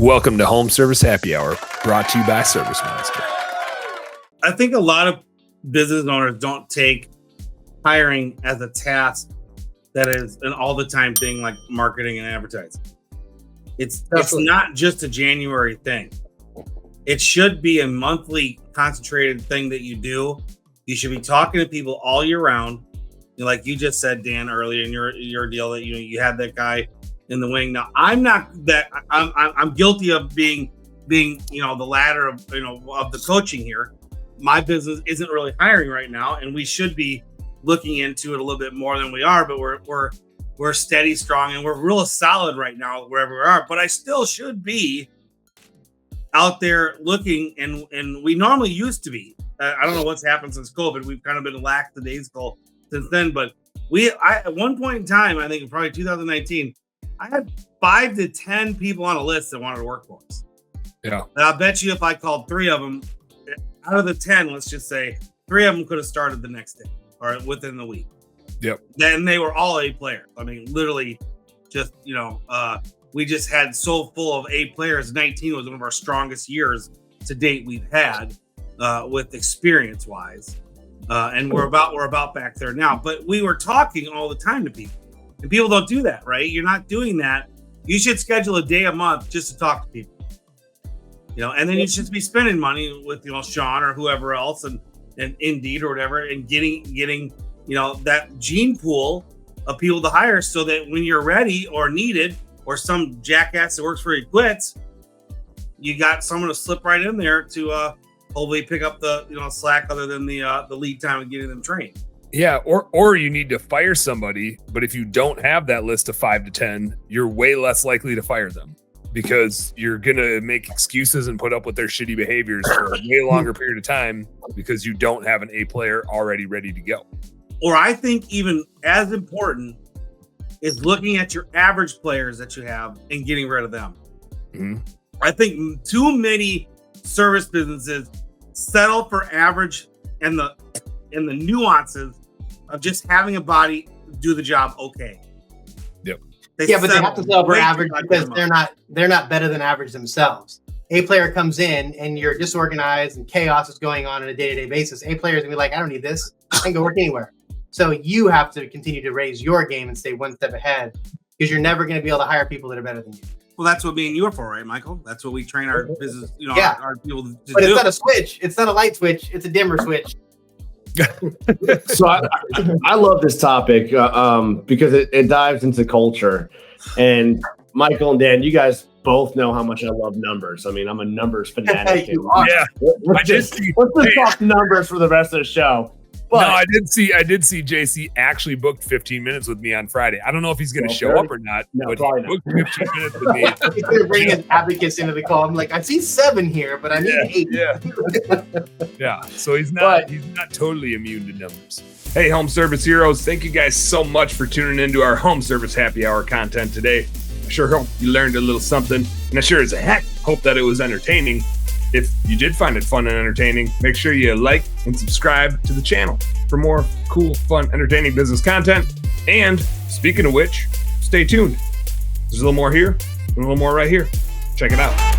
Welcome to Home Service Happy Hour, brought to you by Service Monster. I think a lot of business owners don't take hiring as a task that is an all the time thing like marketing and advertising. It's not just a January thing. It should be a monthly concentrated thing that you do. You should be talking to people all year round. Like you just said, Dan, earlier in your deal that you had that guy in the wing. Now I'm not that. I'm guilty of being the ladder of of the coaching here. My business isn't really hiring right now, and we should be looking into it a little bit more than we are. But we're steady, strong, and we're real solid right now wherever we are. But I still should be out there looking, and we normally used to be. I don't know what's happened since COVID. We've kind of been lackadaisical since then. But at one point in time, I think probably 2019, I had 5 to 10 people on a list that wanted to work for us. Yeah. And I'll bet you if I called 3 of them, out of the 10, let's just say 3 of them could have started the next day or within the week. Yep. Then they were all A players. I mean, literally just, we just had so full of A players. 19 was one of our strongest years to date we've had with experience wise. And we're about back there now. But we were talking all the time to people. And people don't do that, right? You're not doing that. You should schedule a day a month just to talk to people. And then you should be spending money with Sean or whoever else and Indeed or whatever, and getting that gene pool of people to hire so that when you're ready or needed or some jackass that works for you quits, you got someone to slip right in there to hopefully pick up the slack other than the lead time of getting them trained. Yeah, or you need to fire somebody, but if you don't have that list of 5 to 10, you're way less likely to fire them because you're going to make excuses and put up with their shitty behaviors for a way longer period of time because you don't have an A player already ready to go. Or I think even as important is looking at your average players that you have and getting rid of them. Mm-hmm. I think too many service businesses settle for average and the nuances of just having a body do the job okay. Yep. But they have to settle for average because they're not better than average themselves. A player comes in and you're disorganized and chaos is going on a day-to-day basis. A player is gonna be like, I don't need this. I can go work anywhere. So you have to continue to raise your game and stay one step ahead because you're never going to be able to hire people that are better than you. Well, that's what me and you are for, right, Michael? That's what we train our business, our people to do. But it's not a switch. It's not a light switch. It's a dimmer switch. So I love this topic because it dives into culture. And Michael and Dan, you guys both know how much I love numbers. I mean, I'm a numbers fanatic. Yeah. Let's just talk numbers for the rest of the show. But, no, I did see JC actually booked 15 minutes with me on Friday. I don't know if he's going to show up or not, but he booked 15 minutes with me. He's going to bring his advocates into the call. I'm like, I see 7 here, but I need 8. Yeah. Yeah. So he's not totally immune to numbers. Hey, home service heroes. Thank you guys so much for tuning into our home service happy hour content today. I sure hope you learned a little something, and I sure as heck hope that it was entertaining. If you did find it fun and entertaining, make sure you like and subscribe to the channel for more cool, fun, entertaining business content. And speaking of which, stay tuned. There's a little more here and a little more right here. Check it out.